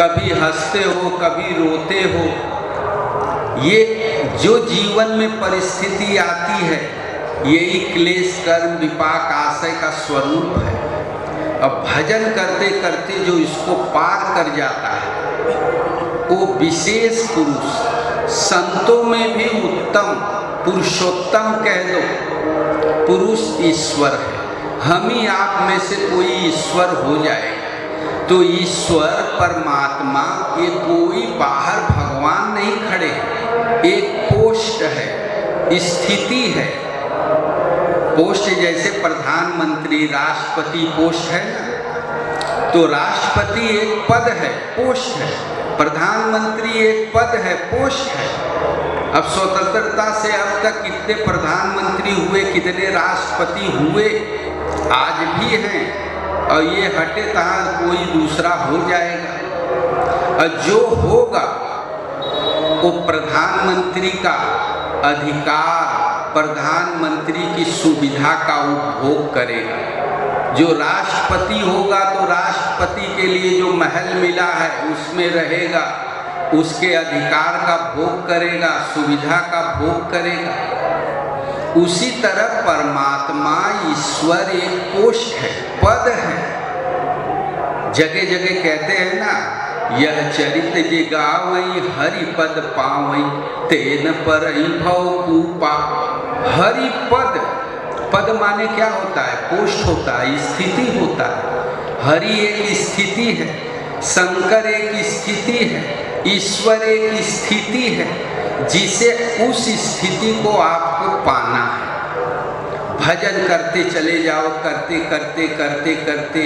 कभी हंसते हो कभी रोते हो। ये जो जीवन में परिस्थिति आती है यही क्लेश कर्म विपाक आशय का स्वरूप है। अब भजन करते करते जो इसको पार कर जाता है वो विशेष पुरुष, संतों में भी उत्तम पुरुषोत्तम कह दो, पुरुष ईश्वर है। हम ही आप में से कोई ईश्वर हो जाएगा तो ईश्वर परमात्मा ये कोई बाहर भगवान नहीं खड़े हैं, एक पोस्ट है, स्थिति है। पोस्ट जैसे प्रधानमंत्री राष्ट्रपति पोस्ट है ना, तो राष्ट्रपति एक पद है, पोस्ट है। प्रधानमंत्री एक पद है, पोस्ट है। अब स्वतंत्रता से अब तक कितने प्रधानमंत्री हुए, कितने राष्ट्रपति हुए, आज भी हैं। और ये हटे तहाँ कोई दूसरा हो जाएगा। और जो होगा वो प्रधानमंत्री का अधिकार, प्रधानमंत्री की सुविधा का उपभोग करेगा। जो राष्ट्रपति होगा तो राष्ट्रपति के लिए जो महल मिला है उसमें रहेगा, उसके अधिकार का भोग करेगा, सुविधा का भोग करेगा। उसी तरह परमात्मा ईश्वर एक पोस्ट है, पद है। जगह जगह कहते हैं ना, यह चरित जे गावई हरि पद पावई तेन परई भव कूपा। हरि पद, पद माने क्या होता है? पोस्ट होता है, स्थिति होता है। हरि एक स्थिति है, शंकर एक स्थिति है, ईश्वर एक स्थिति है, जिसे उस स्थिति को आपको पाना है। भजन करते चले जाओ, करते करते करते करते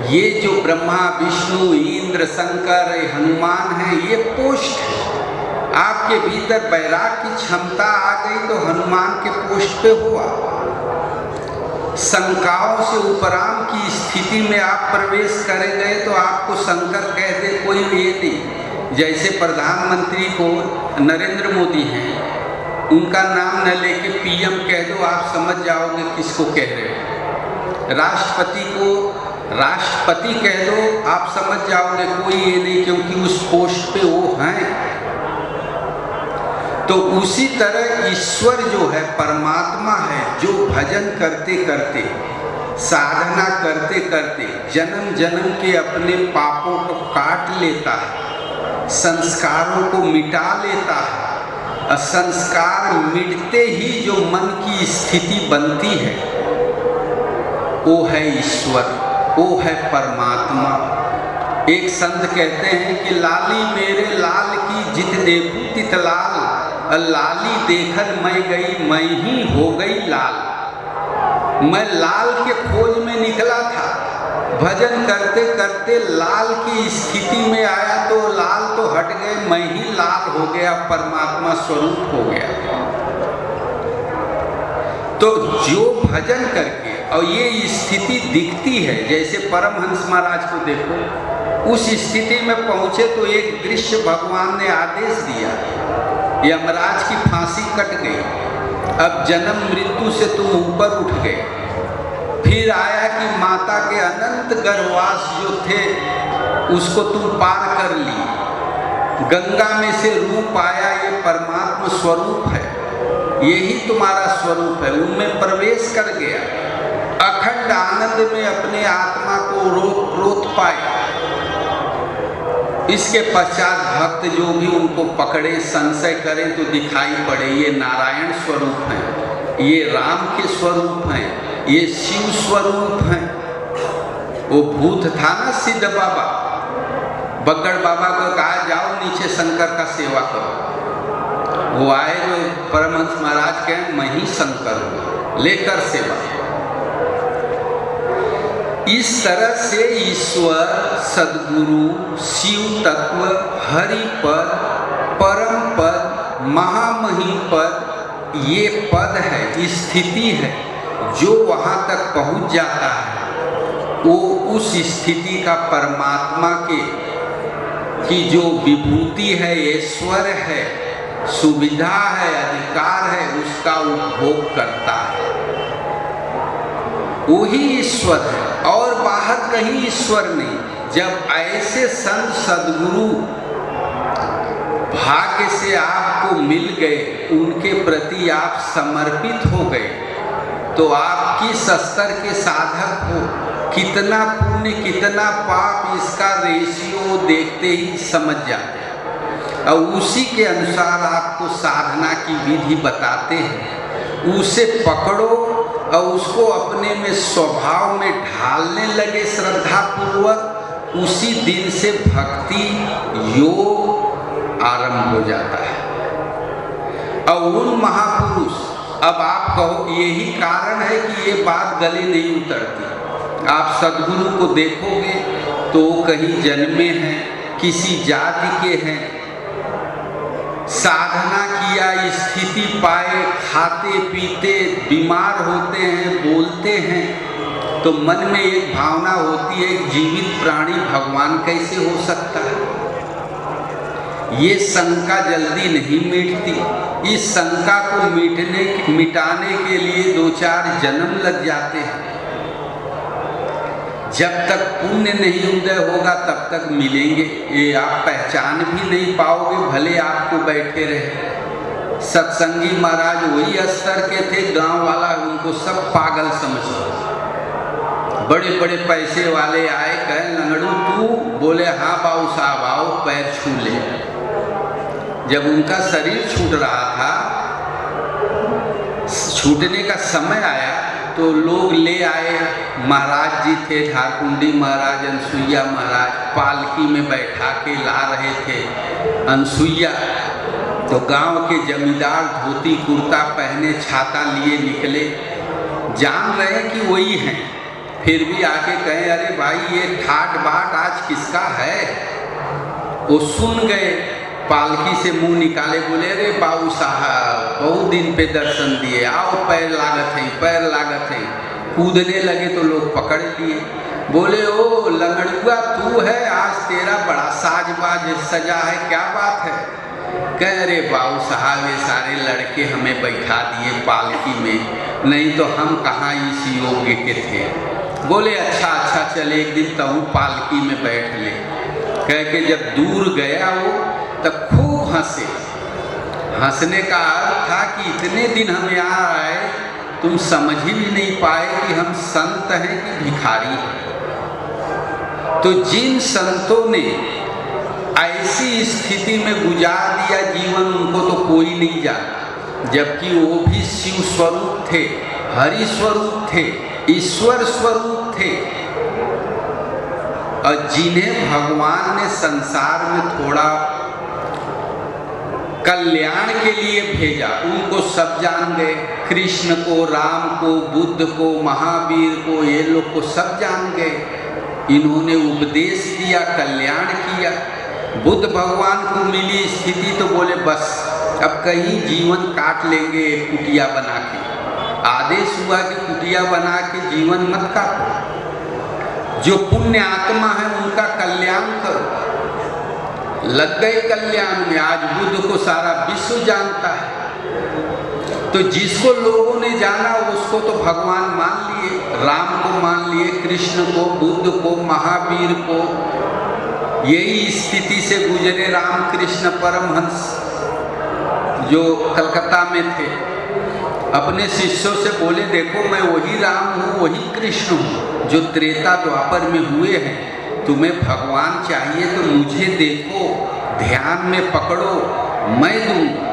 ये जो ब्रह्मा विष्णु इंद्र शंकर हनुमान है ये पोस्ट है। आपके भीतर बैराग की क्षमता आ गई तो हनुमान के पोस्ट पे हुआ। शंकाओं से उपराम की स्थिति में आप प्रवेश करे गए तो आपको शंकर कह दे कोई ये नहीं। जैसे प्रधानमंत्री को नरेंद्र मोदी हैं, उनका नाम न लेके पीएम कह दो, आप समझ जाओगे किसको कह रहे हो। राष्ट्रपति को राष्ट्रपति कह दो, आप समझ जाओगे कोई ये नहीं, क्योंकि उस पोस्ट पे वो हैं। तो उसी तरह ईश्वर जो है, परमात्मा है, जो भजन करते करते, साधना करते करते जन्म जन्म के अपने पापों को काट लेता है, संस्कारों को मिटा लेता है। और संस्कार मिटते ही जो मन की स्थिति बनती है वो है ईश्वर, वो है परमात्मा। एक संत कहते हैं कि लाली मेरे लाल की जित देखूं तित लाल, लाली देखन मैं गई मैं ही हो गई लाल। मैं लाल के खोज में निकला था, भजन करते करते लाल की स्थिति में आया तो लाल तो हट गए, मैं ही लाल हो गया, परमात्मा स्वरूप हो गया। तो जो भजन करके और ये स्थिति दिखती है, जैसे परमहंस महाराज को देखो, उस स्थिति में पहुंचे तो एक दृश्य भगवान ने आदेश दिया, यमराज की फांसी कट गई, अब जन्म मृत्यु से तुम ऊपर उठ गए। फिर आया कि माता के अनंत गर्भवास जो थे उसको तुम पार कर ली। गंगा में से रूप आया, ये परमात्मा स्वरूप है, यही तुम्हारा स्वरूप है। उनमें प्रवेश कर गया, अखंड आनंद में अपने आत्मा को रोक पाए। इसके पश्चात भक्त जो भी उनको पकड़े, संशय करें तो दिखाई पड़े ये नारायण स्वरूप हैं, ये राम के स्वरूप हैं, ये शिव स्वरूप हैं। वो भूत था ना सिद्ध बाबा, बगड़ बाबा को कहा जाओ नीचे शंकर का सेवा करो। वो आए जो परमहंस महाराज कहें मैं ही शंकर हूँ, लेकर सेवा। इस तरह से ईश्वर, सद्गुरु, शिव तत्व, हरि पद, परम पद, महामहिम पद, ये पद है, स्थिति है। जो वहाँ तक पहुँच जाता है वो उस स्थिति का परमात्मा की जो विभूति है, ईश्वर है, सुविधा है, अधिकार है, उसका उपभोग करता है। वही ईश्वर है और बाहर कहीं ईश्वर नहीं। जब ऐसे संत सद्गुरु भाग्य से आपको मिल गए, उनके प्रति आप समर्पित हो गए, तो आप किस स्तर के साधक हो, कितना पुण्य कितना पाप, इसका रेशियो देखते ही समझ जाते हैं। और उसी के अनुसार आपको साधना की विधि बताते हैं, उसे पकड़ो और उसको अपने में स्वभाव में ढालने लगे श्रद्धा पूर्वक। उसी दिन से भक्ति योग आरंभ हो जाता है। और उन महापुरुष, अब आप कहो यही कारण है कि ये बात गले नहीं उतरती। आप सद्गुरु को देखोगे तो कहीं जन्मे हैं, किसी जाति के हैं, साधना किया, स्थिति पाए, खाते पीते, बीमार होते हैं, बोलते हैं, तो मन में एक भावना होती है, जीवित प्राणी भगवान कैसे हो सकता है। ये शंका जल्दी नहीं मिटती। इस शंका को मिटाने के लिए 2-4 जन्म लग जाते हैं। जब तक पुण्य नहीं उदय होगा तब तक मिलेंगे ये आप पहचान भी नहीं पाओगे, भले आपको बैठे रहे। सत्संगी महाराज वही स्तर के थे, गांव वाला उनको सब पागल समझते। बड़े बड़े पैसे वाले आए, कहे लंगड़ू तू, बोले हाँ बाबू साहब आओ, पैर छू ले। जब उनका शरीर छूट रहा था, छूटने का समय आया, तो लोग ले आए। महाराज जी थे, झारकुंडी महाराज, अनसुईया महाराज, पालकी में बैठा के ला रहे थे अनसुईया। तो गांव के जमींदार धोती कुर्ता पहने, छाता लिए निकले, जान रहे कि वही हैं, फिर भी आके कहे अरे भाई ये ठाट बाट आज किसका है। वो सुन गए, पालकी से मुंह निकाले, बोले अरे बाबू साहब बहुत दिन पे दर्शन दिए, आओ पैर लागत है, पैर लागत है। कूदने लगे तो लोग पकड़ लिए, बोले ओ लंगड़ुआ तू है, आज तेरा बड़ा साजबाज सजा है, क्या बात है। कह रहे बाबू साहब ये सारे लड़के हमें बैठा दिए पालकी में, नहीं तो हम कहाँ इस योग्य के थे। बोले अच्छा अच्छा चले एक दिन तू पालकी में बैठ ले। कह के जब दूर गया वो, तब खूब हंसे। हंसने का अर्थ था कि इतने दिन हम यहाँ आए, तुम समझ ही भी नहीं पाए कि हम संत हैं कि भिखारी हैं। तो जिन संतों ने ऐसी स्थिति में गुजार दिया जीवन, उनको तो कोई नहीं जाना, जबकि वो भी शिव स्वरूप थे, हरि स्वरूप थे, ईश्वर स्वरूप थे। और जिन्हें भगवान ने संसार में थोड़ा कल्याण के लिए भेजा, उनको सब जान गए। कृष्ण को, राम को, बुद्ध को, महावीर को, ये लोग को सब जान गए। इन्होंने उपदेश दिया, कल्याण किया। बुद्ध भगवान को मिली स्थिति तो बोले बस अब कहीं जीवन काट लेंगे कुटिया बना के। आदेश हुआ कि कुटिया बना के जीवन मत काटो, जो पुण्य आत्मा है उनका कल्याण करो। लग गए कल्याण में। आज बुद्ध को सारा विश्व जानता है। तो जिसको लोगों ने जाना उसको तो भगवान मान लिए, राम को मान लिए, कृष्ण को, बुद्ध को, महावीर को। यही स्थिति से गुजरे रामकृष्ण परमहंस जो कलकत्ता में थे। अपने शिष्यों से बोले देखो मैं वही राम हूँ, वही कृष्ण हूँ जो त्रेता द्वापर में हुए हैं। तुम्हें भगवान चाहिए तो मुझे देखो, ध्यान में पकड़ो, मैं दूंगा।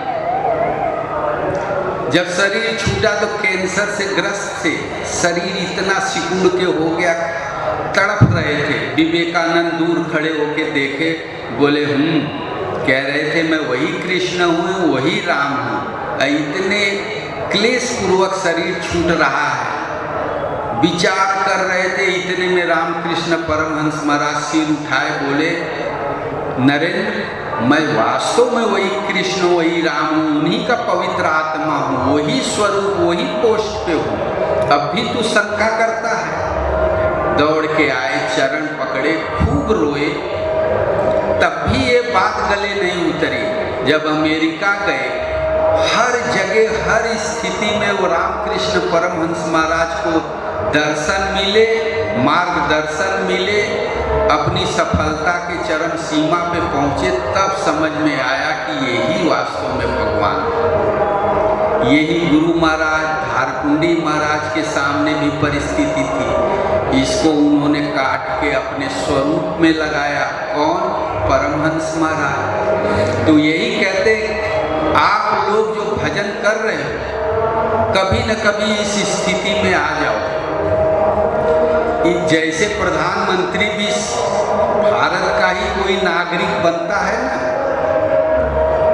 जब शरीर छूटा तो कैंसर से ग्रस्त थे, शरीर इतना सिकुड़ के हो गया, तड़प रहे थे। विवेकानंद दूर खड़े होके देखे, बोले कह रहे थे मैं वही कृष्ण हूँ, वही राम हूँ। इतने क्लेश पूर्वक शरीर छूट रहा है, विचार कर रहे थे। इतने में रामकृष्ण परमहंस महाराज सिर उठाए, बोले नरेंद्र मैं वास्तव में वही कृष्ण, वही राम हूँ, उन्हीं का पवित्र आत्मा हूँ, वही स्वरूप, वही पोस्ट पे हूँ। अब भी तू शंका करता है। दौड़ के आए, चरण पकड़े, खूब रोए, तब भी ये बात गले नहीं उतरी। जब अमेरिका गए, हर जगह हर स्थिति में वो रामकृष्ण परमहंस महाराज को दर्शन मिले, मार्गदर्शन मिले। अपनी सफलता के चरम सीमा पे पहुँचे, तब समझ में आया कि यही वास्तव में भगवान है। यही गुरु महाराज धारकुंडी महाराज के सामने भी परिस्थिति थी। इसको उन्होंने काट के अपने स्वरूप में लगाया। कौन? परमहंस महाराज। तो यही कहते, आप लोग जो भजन कर रहे हो, कभी न कभी इस स्थिति में आ जाओ। जैसे प्रधानमंत्री भी भारत का ही कोई नागरिक बनता है ना,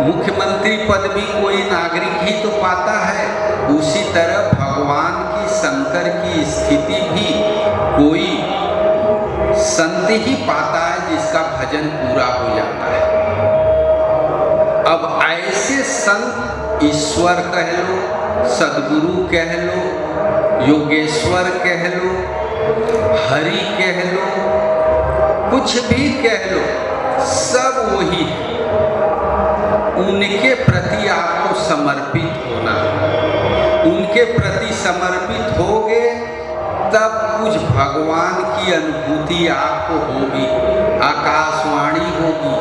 मुख्यमंत्री पद भी कोई नागरिक ही तो पाता है, उसी तरह भगवान की, शंकर की स्थिति भी कोई संत ही पाता है जिसका भजन पूरा हो जाता है। अब ऐसे संत, ईश्वर कह लो, सदगुरु कह लो, योगेश्वर कह लो, हरि कह लो, कुछ भी कह लो, सब वही है। उनके प्रति आपको समर्पित होना है। उनके प्रति समर्पित होगे तब कुछ भगवान की अनुभूति आपको होगी, आकाशवाणी होगी,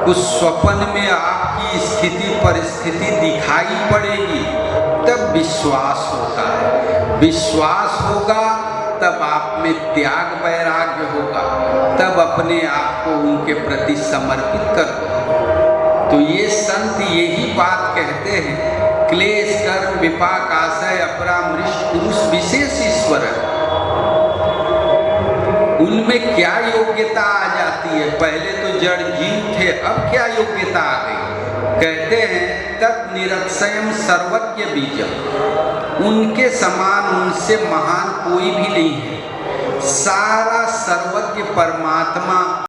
कुछ स्वप्न में आपकी स्थिति परिस्थिति दिखाई पड़ेगी, तब विश्वास होता है। विश्वास होगा तब आप में त्याग वैराग्य होगा, तब अपने आप को उनके प्रति समर्पित कर दो। तो ये संत यही बात कहते हैं, क्लेश कर्म विपाक आशय अपरामृष्ट पुरुष विशेष ईश्वर है। उनमें क्या योग्यता आ जाती है? पहले तो जड़ जीव थे, अब क्या योग्यता आ गई? कहते हैं तत् निरतिशयम् सर्वज्ञ बीजम्, उनके समान, उनसे महान कोई भी नहीं है। सारा सर्वज्ञ परमात्मा